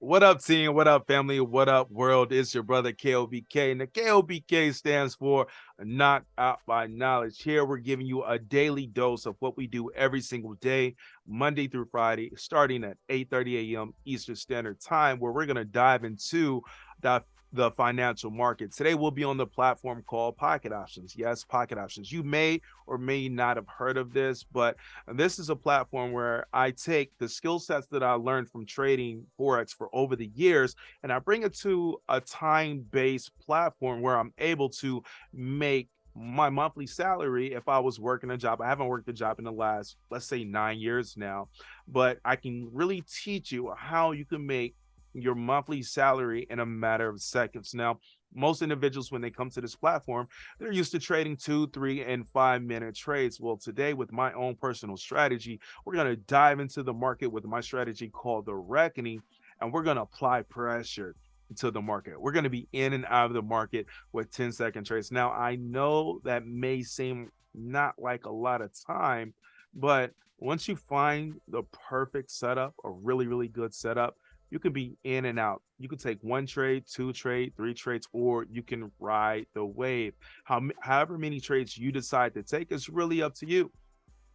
What up, team? What up, family? What up, world? It's your brother KOBK. And the KOBK stands for Knocked Out by Knowledge. Here, we're giving you a daily dose of what we do every single day, Monday through Friday, starting at 8:30 a.m. Eastern Standard Time, where we're going to dive into the the financial market. Today, we'll be on the platform called Pocket Options. Yes, Pocket Options. You may or may not have heard of this, but this is a platform where I take the skill sets that I learned from trading Forex for over the years, and I bring it to a time-based platform where I'm able to make my monthly salary if I was working a job. I haven't worked a job in the last, let's say, 9 years now, but I can really teach you how you can make your monthly salary in a matter of seconds. Now, most individuals, when they come to this platform, they're used to trading 2, 3, and 5 minute trades. Well, today, with my own personal strategy, we're going to dive into the market with my strategy called the Reckoning, and we're going to apply pressure to the market. We're going to be in and out of the market with 10-second trades. Now, I know that may seem not like a lot of time, but once you find the perfect setup, a really, really good setup, you can be in and out. You can take one trade, two trade, three trades, or you can ride the wave. However many trades you decide to take is really up to you.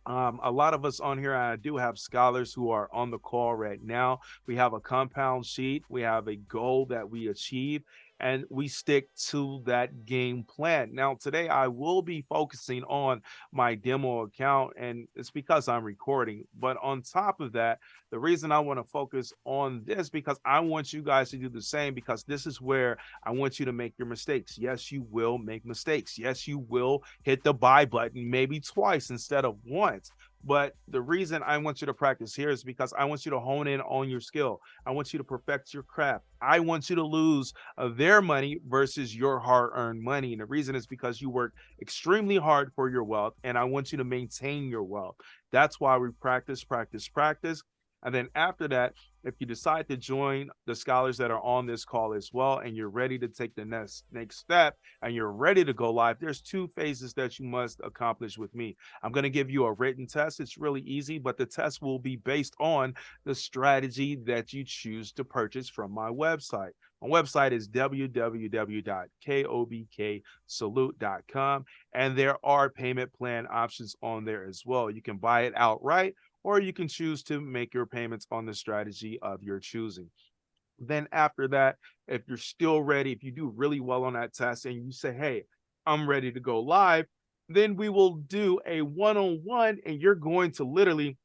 A lot of us on here, I do have scholars who are on the call right now. We have a compound sheet, we have a goal that we achieve, and we stick to that game plan. Now, today I will be focusing on my demo account, and it's because I'm recording. But on top of that, the reason I want to focus on this because I want you guys to do the same, because this is where I want you to make your mistakes. Yes, you will make mistakes. Yes, you will hit the buy button maybe twice instead of once. But the reason I want you to practice here is because I want you to hone in on your skill. I want you to perfect your craft. I want you to lose their money versus your hard-earned money. And the reason is because you work extremely hard for your wealth, and I want you to maintain your wealth. That's why we practice, practice, practice. And then after that, if you decide to join the scholars that are on this call as well, and you're ready to take the next step, and you're ready to go live, there's two phases that you must accomplish with me. I'm going to give you a written test. It's really easy, but the test will be based on the strategy that you choose to purchase from my website. My website is www.kobksalute.com, and there are payment plan options on there as well. You can buy it outright, or you can choose to make your payments on the strategy of your choosing. Then after that, if you're still ready, if you do really well on that test and you say, hey, I'm ready to go live, then we will do a one-on-one, and you're going to literally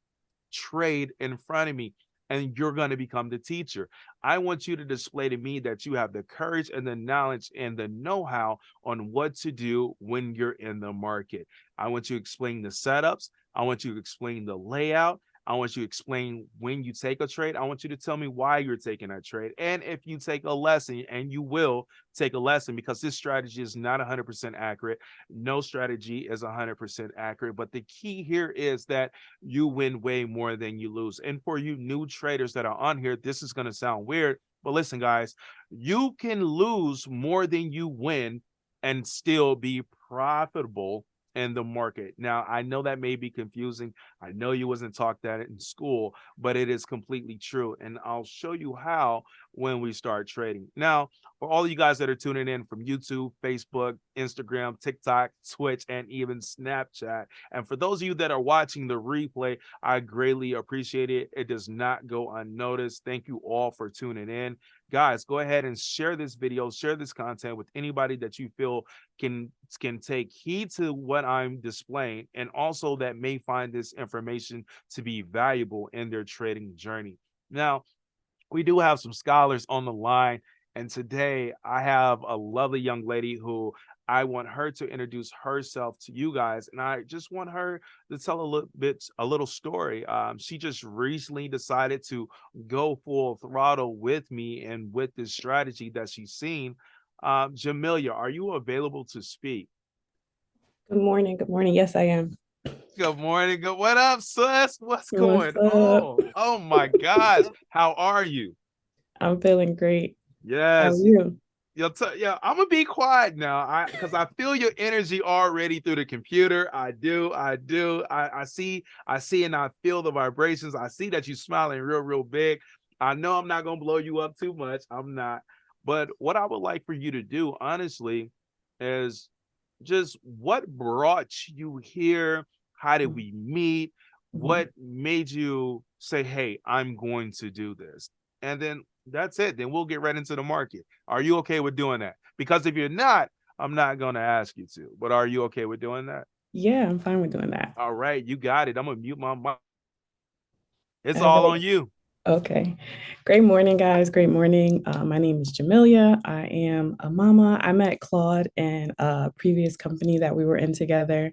trade in front of me, and you're going to become the teacher. I want you to display to me that you have the courage and the knowledge and the know-how on what to do when you're in the market. I want you to explain the setups. I want you to explain the layout. I want you to explain when you take a trade. I want you to tell me why you're taking that trade. And if you take a lesson, and you will take a lesson, because this strategy is not 100% accurate. No strategy is 100% accurate. But the key here is that you win way more than you lose. And for you new traders that are on here, this is going to sound weird. But listen, guys, you can lose more than you win and still be profitable in the market. Now, I know that may be confusing. I know you wasn't taught that in school, but it is completely true. And I'll show you how when we start trading. Now, for all of you guys that are tuning in from YouTube, Facebook, Instagram, TikTok, Twitch, and even Snapchat, and for those of you that are watching the replay, I greatly appreciate it. It does not go unnoticed. Thank you all for tuning in. Guys, go ahead and share this video, share this content with anybody that you feel can take heed to what I'm displaying, and also that may find this information to be valuable in their trading journey. Now, we do have some scholars on the line, and today I have a lovely young lady who I want her to introduce herself to you guys, and I just want her to tell a little story. She just recently decided to go full throttle with me and with this strategy that she's seen. Jamelia, are you available to speak? Good morning. Good morning. Yes, I am. Good morning. Good. What up, sis? What's What's going up? on? Oh my gosh. How are you? I'm feeling great. How are Yes. you? Yeah, I'm gonna be quiet now. Because I feel your energy already through the computer. I do. I see, and I feel the vibrations. I see that you're smiling real, real big. I know I'm not gonna blow you up too much. I'm not. But what I would like for you to do, honestly, is just what brought you here? How did we meet? Mhm. What made you say, hey, I'm going to do this? And then that's it. Then we'll get right into the market. Are you okay with doing that? Because if you're not, I'm not going to ask you to. But are you okay with doing that? Yeah, I'm fine with doing that. All right, you got it. I'm going to mute my mic. It's All all right. on you. Okay. Great morning, guys. Great morning. My name is Jamelia. I am a mama. I met Claude in a previous company that we were in together,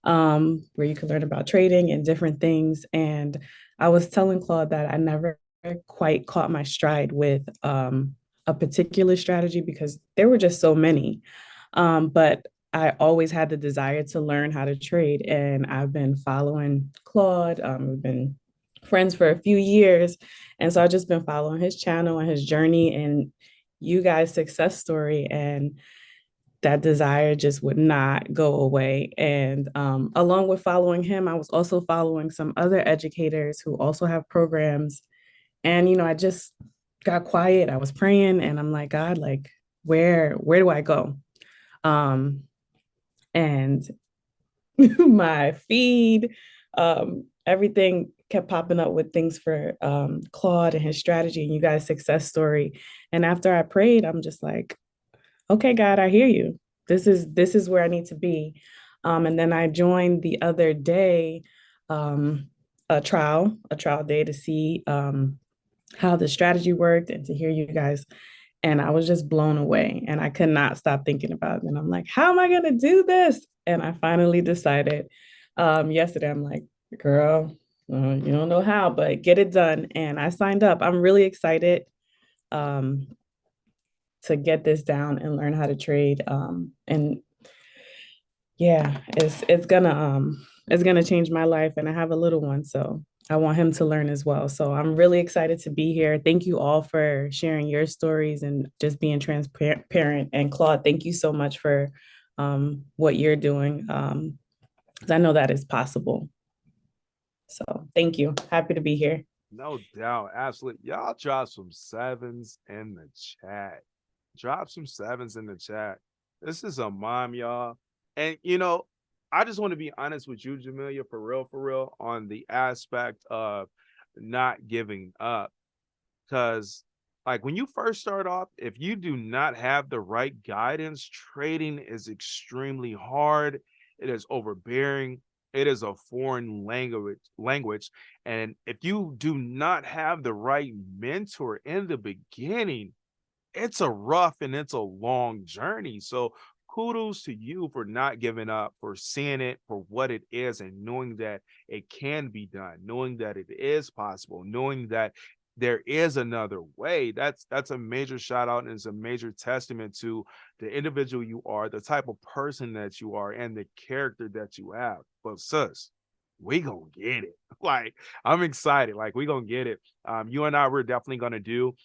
where you can learn about trading and different things. And I was telling Claude that I never quite caught my stride with a particular strategy because there were just so many. But I always had the desire to learn how to trade, and I've been following Claude. We've been friends for a few years, and so I've just been following his channel and his journey and you guys' success story, and that desire just would not go away. And along with following him, I was also following some other educators who also have programs. And I just got quiet. I was praying, and I'm like, God, like, where do I go? Um, and my feed, everything kept popping up with things for Claude and his strategy and you guys' success story. And after I prayed, I'm just like, okay, God, I hear you. This is where I need to be. And then I joined the other day, um, a trial day to see how the strategy worked and to hear you guys. And I was just blown away and I could not stop thinking about it. And I'm like, how am I going to do this? And I finally decided yesterday, I'm like, girl, you don't know how, but get it done. And I signed up. I'm really excited um, to get this down and learn how to trade. And yeah, it's gonna change my life. And I have a little one, so I want him to learn as well. So I'm really excited to be here. Thank you all for sharing your stories and just being transparent. And Claude, thank you so much for what you're doing. 'Cause I know that is possible. So thank you. Happy to be here. No doubt. Absolutely. Y'all drop some sevens in the chat. Drop some sevens in the chat. This is a mom, y'all. And I just want to be honest with you, Jamelia, for real, on the aspect of not giving up. Because like when you first start off, if you do not have the right guidance, trading is extremely hard. It is overbearing. It is a foreign language. And if you do not have the right mentor in the beginning, it's a rough and it's a long journey. So kudos to you for not giving up, for seeing it for what it is and knowing that it can be done, knowing that it is possible, knowing that there is another way. That's a major shout out and it's a major testament to the individual you are, the type of person that you are, and the character that you have. But sis, we gonna get it. Like I'm excited. Like we gonna get it. You and I we're definitely gonna do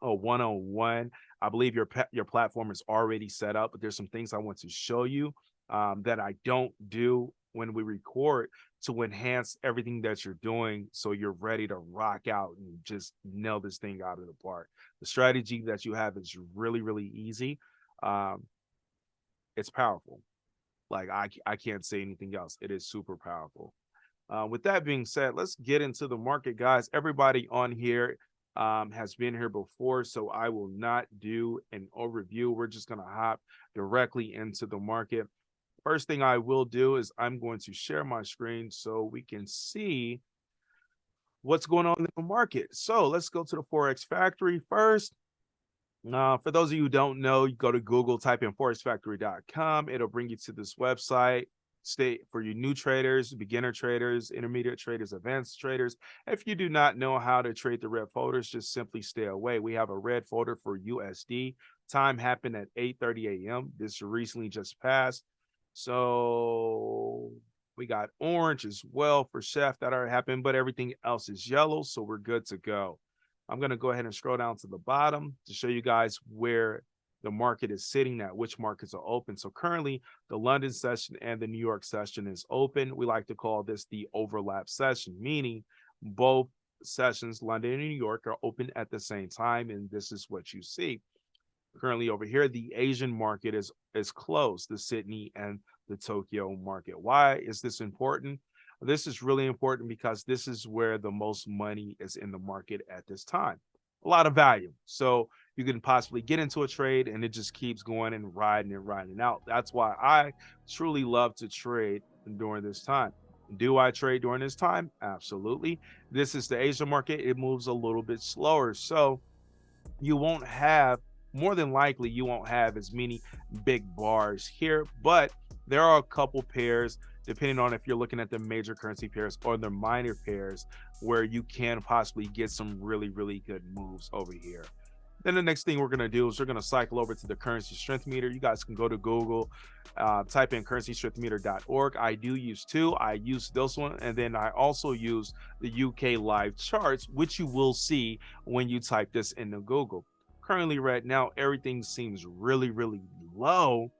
a one-on-one. I believe your platform is already set up, but there's some things I want to show you that I don't do when we record to enhance everything that you're doing so you're ready to rock out and just nail this thing out of the park. The strategy that you have is really, really easy. Um, it's powerful. Like I can't say anything else. It is super powerful. With that being said, let's get into the market, guys. Everybody on here has been here before, so I will not do an overview. We're just going to hop directly into the market. First thing I will do is I'm going to share my screen so we can see what's going on in the market. So let's go to the Forex Factory first. For those of you who don't know, you go to Google, type in forexfactory.com. It'll bring you to this website. Stay for you new traders, beginner traders, intermediate traders, advanced traders. If you do not know how to trade the red folders, just simply stay away. We have a red folder for USD. Time happened at 8:30 a.m. This recently just passed. So we got orange as well for chef that already happened, but everything else is yellow. So we're good to go. I'm going to go ahead and scroll down to the bottom to show you guys where the market is sitting at, which markets are open. So currently the London session and the New York session is open. We like to call this the overlap session, meaning both sessions, London and New York, are open at the same time, and this is what you see. Currently over here, the Asian market is closed, the Sydney and the Tokyo market. Why is this important? This is really important because this is where the most money is in the market at this time. A lot of value. So you can possibly get into a trade and it just keeps going and riding out. That's why I truly love to trade during this time. Do I trade during this time? Absolutely. This is the Asian market. It moves a little bit slower. So you won't have, more than likely you won't have as many big bars here, but there are a couple pairs, depending on if you're looking at the major currency pairs or the minor pairs, where you can possibly get some really good moves over here. Then the next thing we're going to do is we're going to cycle over to the currency strength meter. You guys can go to Google, type in currencystrengthmeter.org. I do use two. I use this one, and then I also use the UK live charts, which you will see when you type this into Google. Currently, right now, everything seems really low,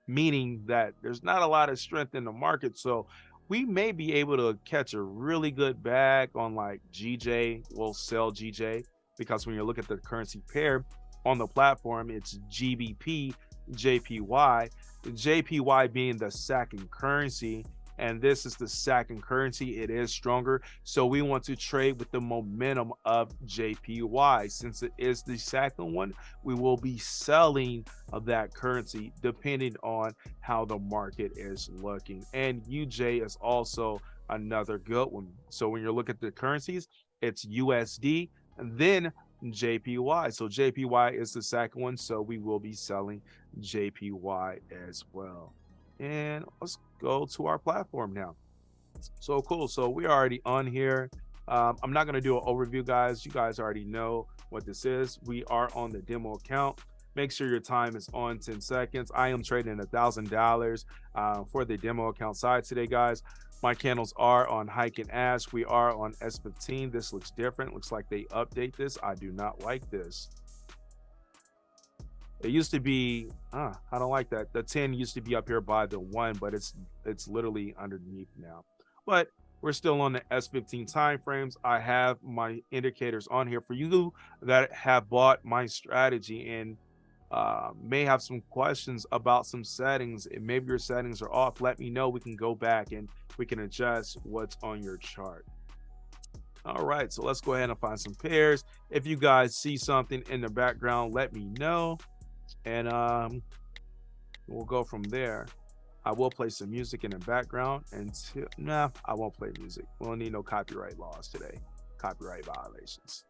meaning that there's not a lot of strength in the market. So we may be able to catch a really good bag on like GJ. We'll sell GJ because when you look at the currency pair on the platform, it's GBP, JPY, the JPY being the second currency. And this is the second currency. It is stronger. So we want to trade with the momentum of JPY. Since it is the second one, we will be selling of that currency depending on how the market is looking. And UJ is also another good one. So when you look at the currencies, it's USD and then JPY. So JPY is the second one. So we will be selling JPY as well. And let's go to our platform now. So cool. So we're already on here. I'm not going to do an overview, guys. You guys already know what this is. We are on the demo account. Make sure your time is on 10 seconds. I am trading $1,000 for the demo account side today, guys. My candles are on hike and ash. We are on S15. This looks different. Looks like they update this. I do not like this. It used to be, I don't like that. The 10 used to be up here by the 1, but it's literally underneath now. But we're still on the S15 time frames. I have my indicators on here for you that have bought my strategy and may have some questions about some settings. And maybe your settings are off. Let me know. We can go back and we can adjust what's on your chart. All right, so let's go ahead and find some pairs. If you guys see something in the background, let me know. And we'll go from there. I will play some music in the background until, I won't play music. We don't need no copyright laws today, copyright violations.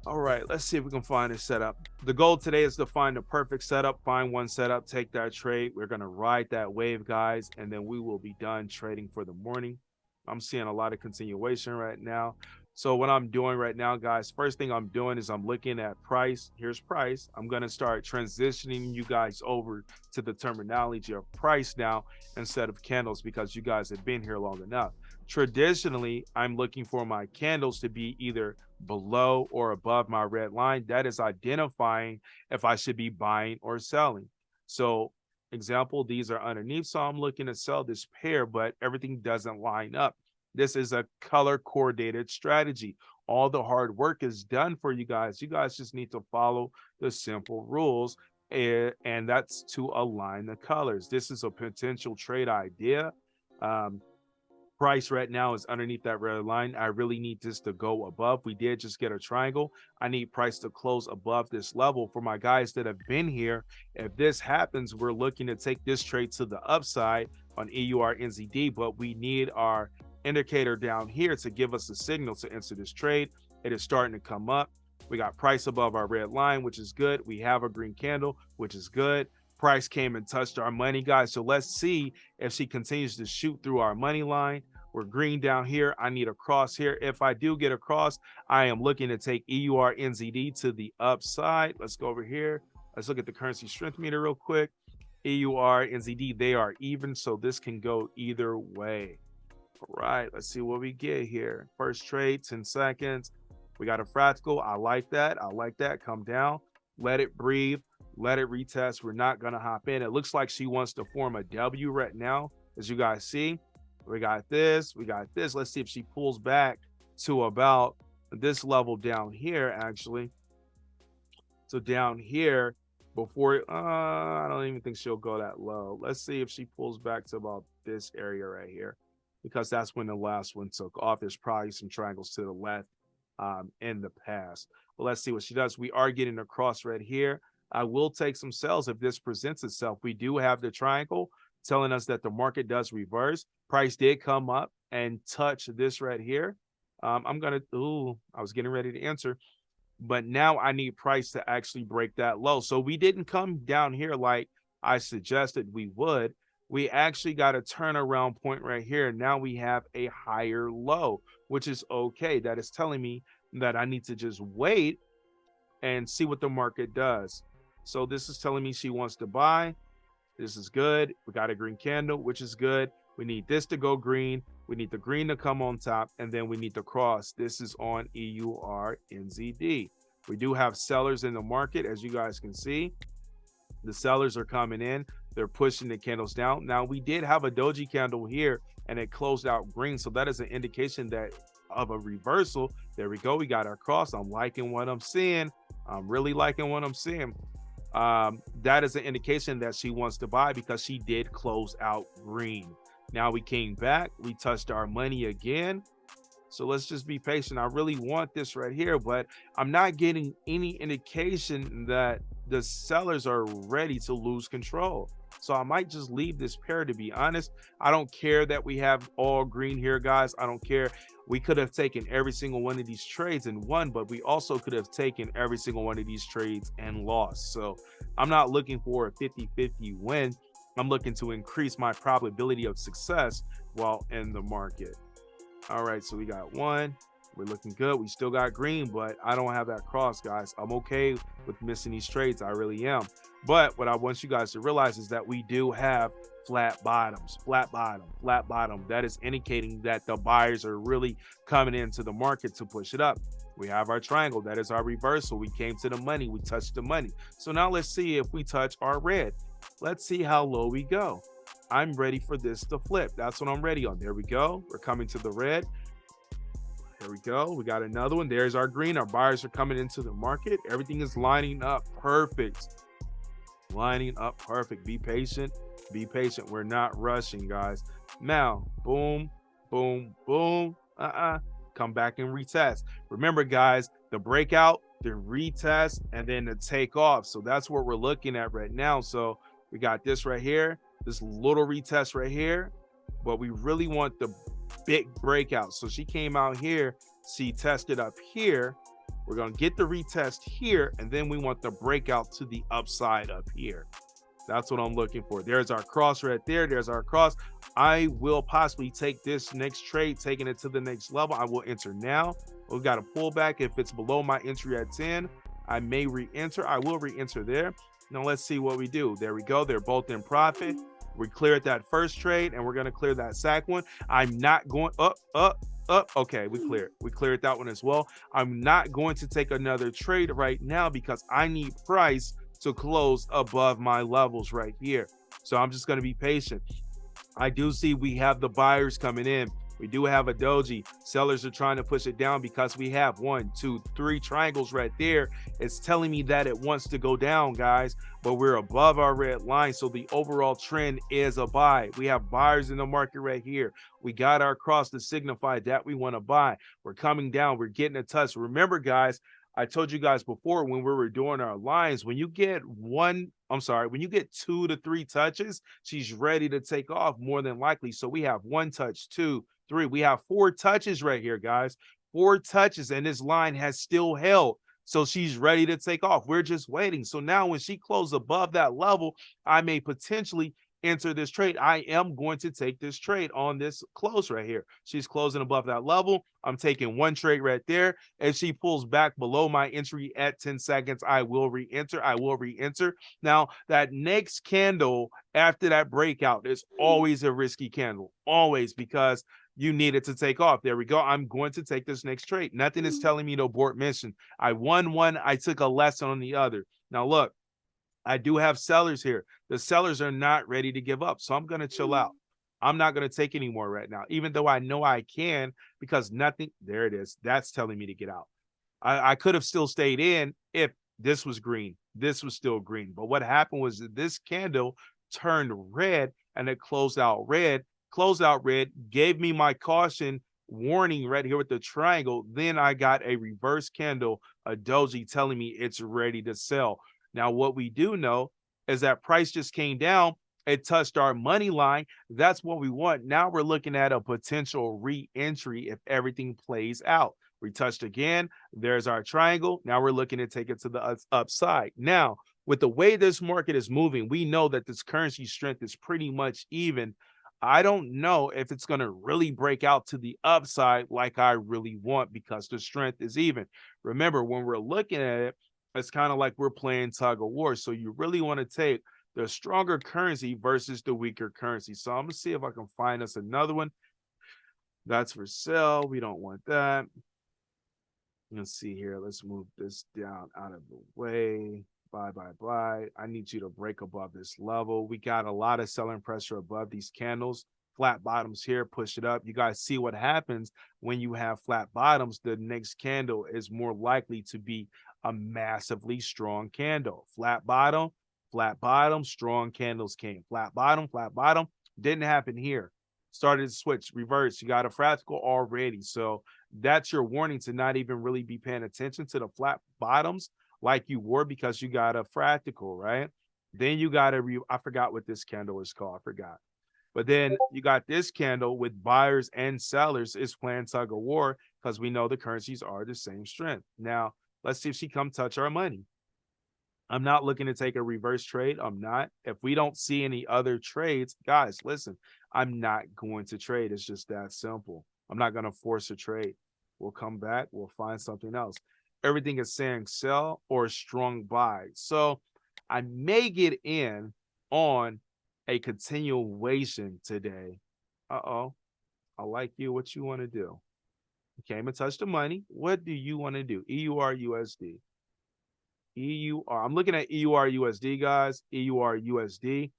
All right, let's see if we can find a setup. The goal today is to find the perfect setup, find one setup, take that trade. We're gonna ride that wave, guys, and then we will be done trading for the morning. I'm seeing a lot of continuation right now. So what I'm doing right now, guys, first thing I'm doing is I'm looking at price. Here's price. I'm going to start transitioning you guys over to the terminology of price now instead of candles because you guys have been here long enough. Traditionally, I'm looking for my candles to be either below or above my red line. That is identifying if I should be buying or selling. So example, these are underneath. So I'm looking to sell this pair, but everything doesn't line up. This is a color coordinated strategy. All the hard work is done for you guys. You guys just need to follow the simple rules, and that's to align the colors. This is a potential trade idea. Price right now is underneath that red line. I really need this to go above. We did just get a triangle. I need price to close above this level. For my guys that have been here, if this happens, we're looking to take this trade to the upside on EUR NZD, but we need our indicator down here to give us a signal to enter this trade. It is starting to come up. We got price above our red line, which is good. We have a green candle, which is good. Price came and touched our money, guys. So let's see if she continues to shoot through our money line. We're green down here. I need a cross here. If I do get a cross, I am looking to take EUR NZD to the upside. Let's go over here. Let's look at the currency strength meter real quick. EUR NZD, they are even, so this can go either way. All right, let's see what we get here. First trade, 10 seconds. We got a fractal. I like that. I like that. Come down. Let it breathe. Let it retest. We're not going to hop in. It looks like she wants to form a W right now, as you guys see. We got this. We got this. Let's see if she pulls back. to about this level down here, actually. So down here, before I don't even think she'll go that low. Let's see if she pulls back to about this area right here, because that's when the last one took off. There's probably some triangles to the left in the past. But let's see what she does. We are getting a cross right here. I will take some sales if this presents itself. We do have the triangle telling us that the market does reverse. Price did come up and touch this right here. I'm gonna. Ooh, I was getting ready to enter, but now I need price to actually break that low. So we didn't come down here like I suggested we would. We actually got a turnaround point right here. Now we have a higher low, which is okay. That is telling me that I need to just wait and see what the market does. So this is telling me she wants to buy. This is good. We got a green candle, which is good. We need this to go green. We need the green to come on top, and then we need the cross. This is on EURNZD. We do have sellers in the market, as you guys can see. The sellers are coming in. They're pushing the candles down. Now, we did have a doji candle here, and it closed out green. So that is an indication that of a reversal. There we go. We got our cross. I'm liking what I'm seeing. I'm really liking what I'm seeing. That is an indication that she wants to buy because she did close out green. Now we came back, we touched our money again. So let's just be patient. I really want this right here, but I'm not getting any indication that the sellers are ready to lose control. So I might just leave this pair, to be honest. I don't care that we have all green here, guys. I don't care. We could have taken every single one of these trades and won, but we also could have taken every single one of these trades and lost. So I'm not looking for a 50-50 win. I'm looking to increase my probability of success while in the market. All right, so we got one. We're looking good. We still got green, but I don't have that cross, guys. I'm okay with missing these trades. I really am. But what I want you guys to realize is that we do have flat bottoms, flat bottom, flat bottom. That is indicating that the buyers are really coming into the market to push it up. We have our triangle. That is our reversal. We came to the money. We touched the money. So now let's see if we touch our red. Let's see how low we go. I'm ready for this to flip. That's what I'm ready on. There we go. We're coming to the red. There we go. We got another one. There's our green. Our buyers are coming into the market. Everything is lining up perfect. Lining up perfect. Be patient. Be patient. We're not rushing, guys. Now, boom, boom, boom. Come back and retest. Remember, guys, the breakout, the retest, and then the takeoff. So that's what we're looking at right now. So we got this right here, this little retest right here, but we really want the big breakout. So she came out here, she tested up here. We're going to get the retest here, and then we want the breakout to the upside up here. That's what I'm looking for. There's our cross right there. There's our cross. I will possibly take this next trade, taking it to the next level. I will enter now. We've got a pullback. If it's below my entry at 10, I may re-enter. I will re-enter there. Now let's see what we do. There we go. They're both in profit. We cleared that first trade, and we're going to clear that second one. I'm not going up. Okay, we cleared that one as well. I'm not going to take another trade right now because I need price to close above my levels right here. So I'm just going to be patient. I do see we have the buyers coming in. We do have a doji. Sellers are trying to push it down because we have 1, 2, 3 triangles right there. It's telling me that it wants to go down, guys, but we're above our red line. So the overall trend is a buy. We have buyers in the market right here. We got our cross to signify that we want to buy. We're coming down. We're getting a touch. Remember, guys, I told you guys before when we were doing our lines, when you get 2 to 3 touches, she's ready to take off more than likely. So we have 1 touch, 2, 3. We have 4 touches right here, guys. 4 touches, and this line has still held. So she's ready to take off. We're just waiting. So now when she closes above that level, I may potentially enter this trade. I am going to take this trade on this close right here. She's closing above that level. I'm taking 1 trade right there. If she pulls back below my entry at 10 seconds, I will re-enter. I will re-enter. Now, that next candle after that breakout is always a risky candle. Always, because you need it to take off. There we go. I'm going to take this next trade. Nothing is telling me to abort mission. I won one. I took a lesson on the other. Now, look, I do have sellers here. The sellers are not ready to give up, so I'm going to chill out. I'm not going to take any more right now, even though I know I can, because nothing, there it is. That's telling me to get out. I could have still stayed in if this was green. This was still green. But what happened was that this candle turned red and it closed out red. Closed out red, gave me my caution warning right here with the triangle. Then I got a reverse candle, a doji telling me it's ready to sell. Now, what we do know is that price just came down. It touched our money line. That's what we want. Now we're looking at a potential re-entry if everything plays out. We touched again. There's our triangle. Now we're looking to take it to the upside. Now, with the way this market is moving, we know that this currency strength is pretty much even. I don't know if it's going to really break out to the upside like I really want because the strength is even. Remember, when we're looking at it, it's kind of like we're playing tug of war. So you really want to take the stronger currency versus the weaker currency. So I'm going to see if I can find us another one. That's for sale. We don't want that. Let's see here. Let's move this down out of the way. Bye. I need you to break above this level. We got a lot of selling pressure above these candles. Flat bottoms here, push it up. You guys see what happens when you have flat bottoms. The next candle is more likely to be a massively strong candle. Flat bottom, strong candles came. Flat bottom. Didn't happen here. Started to switch, reverse. You got a fractal already. So that's your warning to not even really be paying attention to the flat bottoms like you were because you got a fractal, right? Then you got I forgot what this candle is called. I forgot. But then you got this candle with buyers and sellers is playing tug of war because we know the currencies are the same strength. Now, let's see if she come touch our money. I'm not looking to take a reverse trade. I'm not. If we don't see any other trades, guys, listen, I'm not going to trade. It's just that simple. I'm not going to force a trade. We'll come back. We'll find something else. Everything is saying sell or strong buy. So I may get in on a continuation today. Uh-oh. I like you. What you want to do? You came and touched the money. What do you want to do? EUR USD. EUR. I'm looking at EUR USD, guys. EUR USD.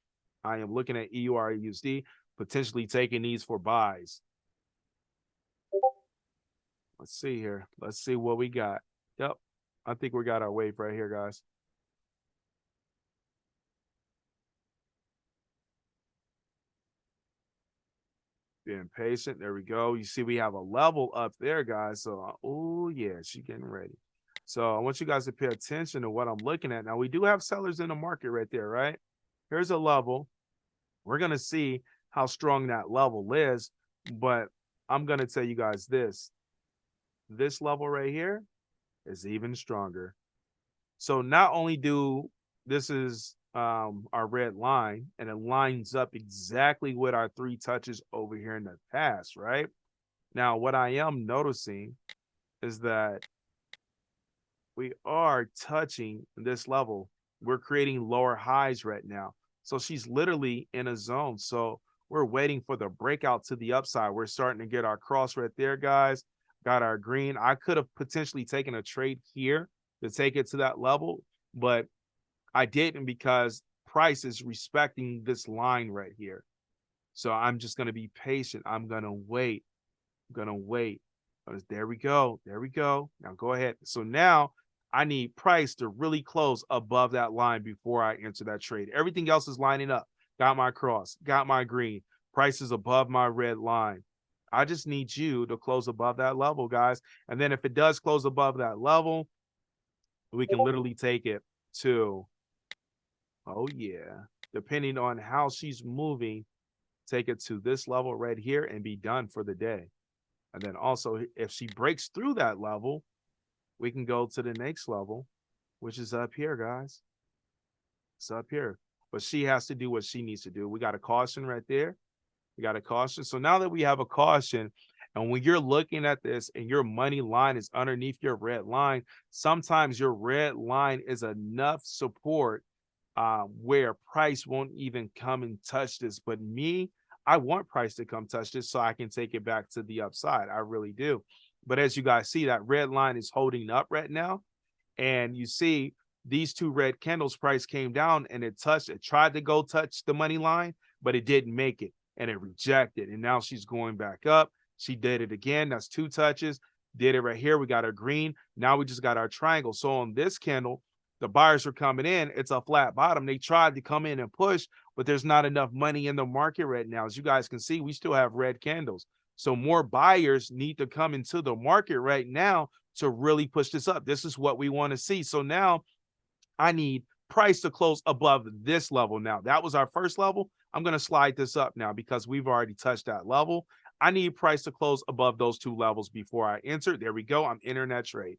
I am looking at EUR USD, potentially taking these for buys. Let's see here. Let's see what we got. Yep. I think we got our wave right here, guys. Being patient. There we go. You see, we have a level up there, guys. So, oh, yeah, she's getting ready. So I want you guys to pay attention to what I'm looking at. Now, we do have sellers in the market right there, right? Here's a level. We're going to see how strong that level is, but I'm going to tell you guys this. This level right here is even stronger. So not only this is our red line, and it lines up exactly with our 3 touches over here in the past, right? Now, what I am noticing is that we are touching this level. We're creating lower highs right now. So she's literally in a zone. So we're waiting for the breakout to the upside. We're starting to get our cross right there, guys. Got our green. I could have potentially taken a trade here to take it to that level, but I didn't because price is respecting this line right here. So I'm just going to be patient. I'm going to wait. There we go. Now go ahead. So now I need price to really close above that line before I enter that trade. Everything else is lining up. Got my cross, got my green. Price is above my red line. I just need you to close above that level, guys. And then if it does close above that level, we can literally take it to, oh yeah, depending on how she's moving, take it to this level right here and be done for the day. And then also, if she breaks through that level, we can go to the next level, which is up here, guys. It's up here. But she has to do what she needs to do. We got a caution right there. We got a caution. So now that we have a caution, and when you're looking at this and your money line is underneath your red line, sometimes your red line is enough support where price won't even come and touch this. But me, I want price to come touch this so I can take it back to the upside. I really do. But as you guys see, that red line is holding up right now. And you see these 2 red candles, price came down and it tried to go touch the money line, but it didn't make it. and it rejected. And now she's going back up. She did it again. That's 2 touches. Did it right here. We got our green. Now we just got our triangle. So on this candle, the buyers are coming in. It's a flat bottom. They tried to come in and push, but there's not enough money in the market right now. As you guys can see, we still have red candles. So more buyers need to come into the market right now to really push this up. This is what we want to see. So now I need price to close above this level. Now that was our first level. I'm going to slide this up now because we've already touched that level. I need price to close above those 2 levels before I enter. There we go. I'm entering that trade.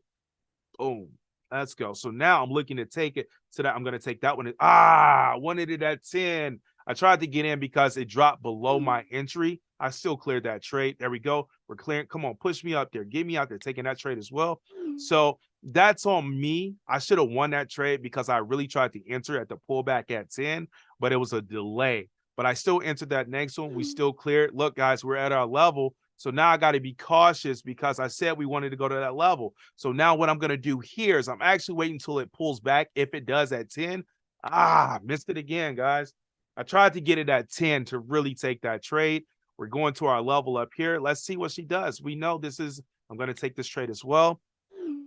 Boom. Let's go. So now I'm looking to take it to that. I'm going to take that one. I wanted it at 10. I tried to get in because it dropped below my entry. I still cleared that trade. There we go. We're clearing. Come on, push me up there. Get me out there, taking that trade as well. So that's on me. I should have won that trade because I really tried to enter at the pullback at 10, but it was a delay. But I still entered that next one. We still cleared. Look, guys, we're at our level. So now I got to be cautious because I said we wanted to go to that level. So now what I'm going to do here is I'm actually waiting until it pulls back. If it does at 10, missed it again, guys. I tried to get it at 10 to really take that trade. We're going to our level up here. Let's see what she does. We know this is, I'm going to take this trade as well.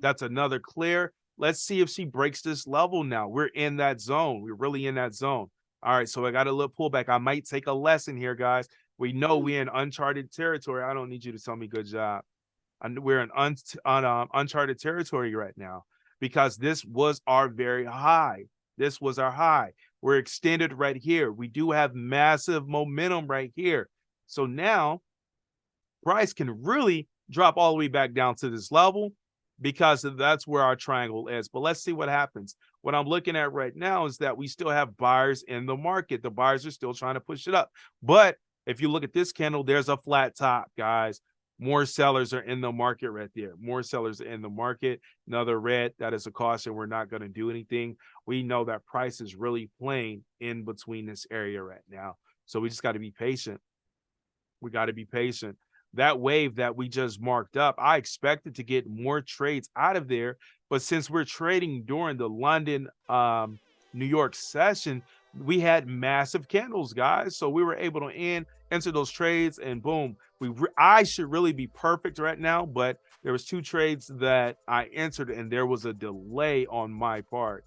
That's another clear. Let's see if she breaks this level now. We're in that zone. We're really in that zone. All right, so I got a little pullback. I might take a lesson here, guys. We know we're in uncharted territory. I don't need you to tell me good job. We're in uncharted territory right now because this was our very high. This was our high. We're extended right here. We do have massive momentum right here. So now price can really drop all the way back down to this level because that's where our triangle is. But let's see what happens. What I'm looking at right now is that we still have buyers in the market. The buyers are still trying to push it up. But if you look at this candle, there's a flat top, guys. More sellers are in the market right there. More sellers are in the market. Another red, that is a caution. We're not going to do anything. We know that price is really playing in between this area right now. So we just got to be patient. We got to be patient. That wave that we just marked up, I expected to get more trades out of there. But since we're trading during the London, New York session, we had massive candles, guys. So we were able to enter those trades and boom, I should really be perfect right now, but there was 2 trades that I entered and there was a delay on my part.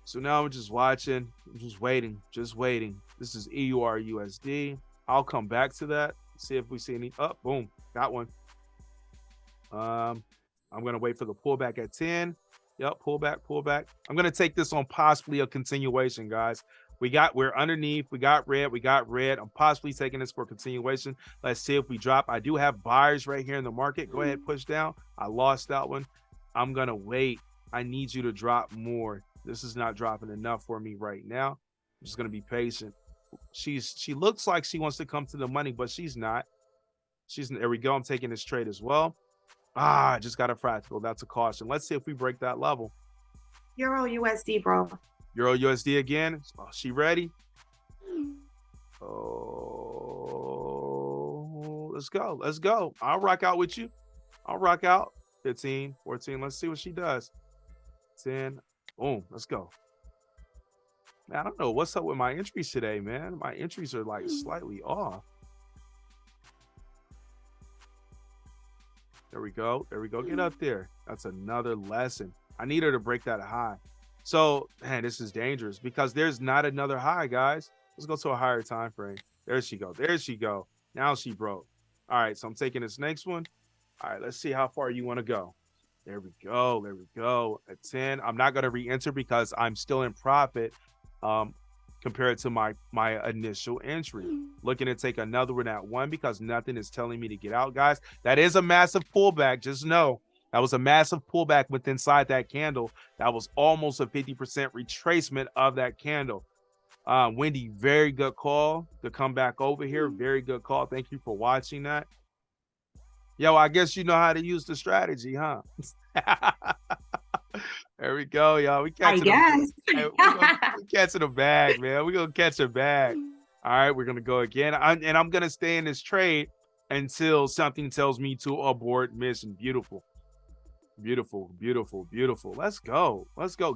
So now I'm just watching, I'm just waiting. This is EUR/USD. I'll come back to that, see if we see any. Oh, boom, got one. I'm going to wait for the pullback at 10. Yep, pullback. I'm going to take this on possibly a continuation, guys. We're underneath. We got red. I'm possibly taking this for continuation. Let's see if we drop. I do have buyers right here in the market. Go ahead, push down. I lost that one. I'm going to wait. I need you to drop more. This is not dropping enough for me right now. I'm just going to be patient. She looks like she wants to come to the money, but she's not. There we go. I'm taking this trade as well. I just got a fractal. That's a caution. Let's see if we break that level. EUR/USD, bro. EUR/USD again. Oh, she ready? Oh, let's go. I'll rock out with you. I'll rock out. 15, 14. Let's see what she does. 10. Boom. Let's go. Man, I don't know what's up with my entries today, man. My entries are like slightly off. There we go. Get up there. That's another lesson. I need her to break that high. So, man, this is dangerous because there's not another high, guys. Let's go to a higher time frame. There she go. Now she broke. All right, so I'm taking this next one. All right, let's see how far you want to go. There we go. At 10. I'm not going to re-enter because I'm still in profit compared to my initial entry. Looking to take another one at 1 because nothing is telling me to get out, guys. That is a massive pullback. Just know that was a massive pullback with inside that candle. That was almost a 50% retracement of that candle. Wendy, very good call to come back over here. Very good call. Thank you for watching that. Yo, I guess you know how to use the strategy, huh? There we go, y'all. We catching a bag, man. We're gonna catch a bag. All right, we're gonna go again. I'm gonna stay in this trade until something tells me to abort mission. Beautiful. Let's go.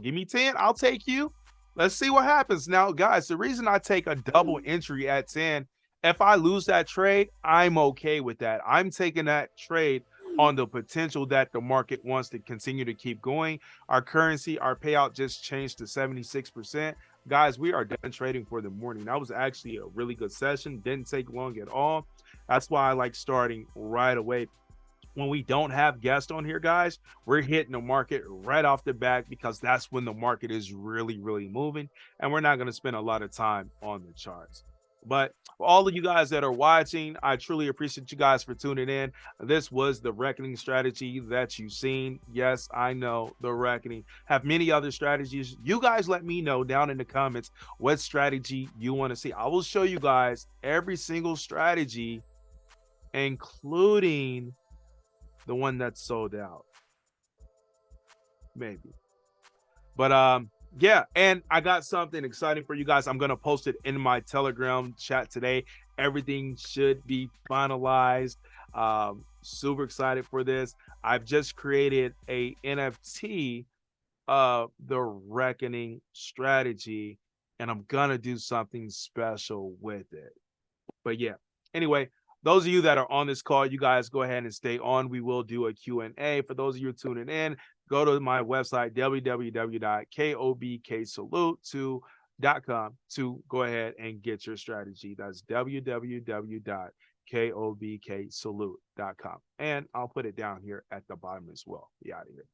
Give me 10. I'll take you. Let's see what happens. Now, guys, the reason I take a double entry at 10, if I lose that trade, I'm okay with that. I'm taking that trade on the potential that the market wants to continue to keep going. Our currency, our payout just changed to 76%. Guys, we are done trading for the morning. That was actually a really good session. Didn't take long at all. That's why I like starting right away. When we don't have guests on here, guys, we're hitting the market right off the bat because that's when the market is really, really moving. And we're not going to spend a lot of time on the charts. But for all of you guys that are watching, I truly appreciate you guys for tuning in. This was the reckoning strategy that you've seen. Yes, I know the reckoning. Have many other strategies. You guys let me know down in the comments what strategy you want to see. I will show you guys every single strategy, including the one that's sold out, maybe. But yeah, and I got something exciting for you guys. I'm gonna post it in my Telegram chat today. Everything should be finalized. Super excited for this. I've just created a NFT of the reckoning strategy, and I'm gonna do something special with it. But yeah, anyway, those of you that are on this call, you guys go ahead and stay on. We will do a Q&A. For those of you tuning in, go to my website, www.kobksalute2.com to go ahead and get your strategy. That's www.kobksalute.com. And I'll put it down here at the bottom as well. Be out of here.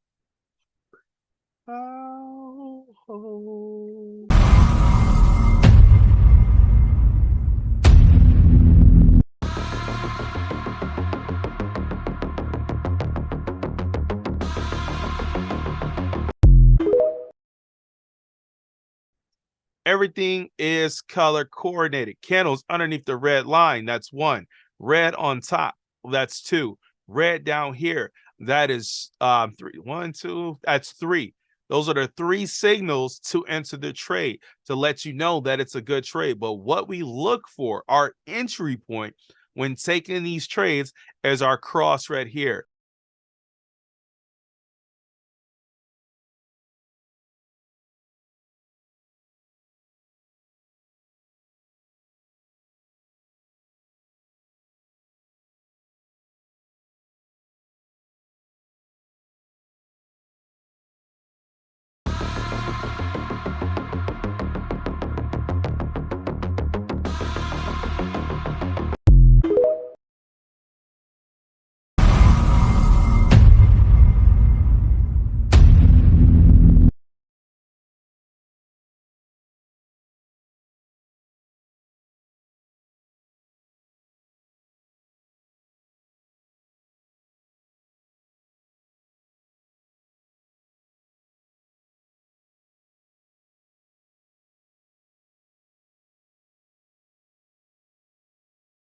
Everything is color coordinated. Candles underneath the red line, that's 1. Red on top, that's 2. Red down here, that is 3. 1, 2, that's 3. Those are the 3 signals to enter the trade to let you know that it's a good trade. But what we look for, our entry point when taking these trades, is our cross right here.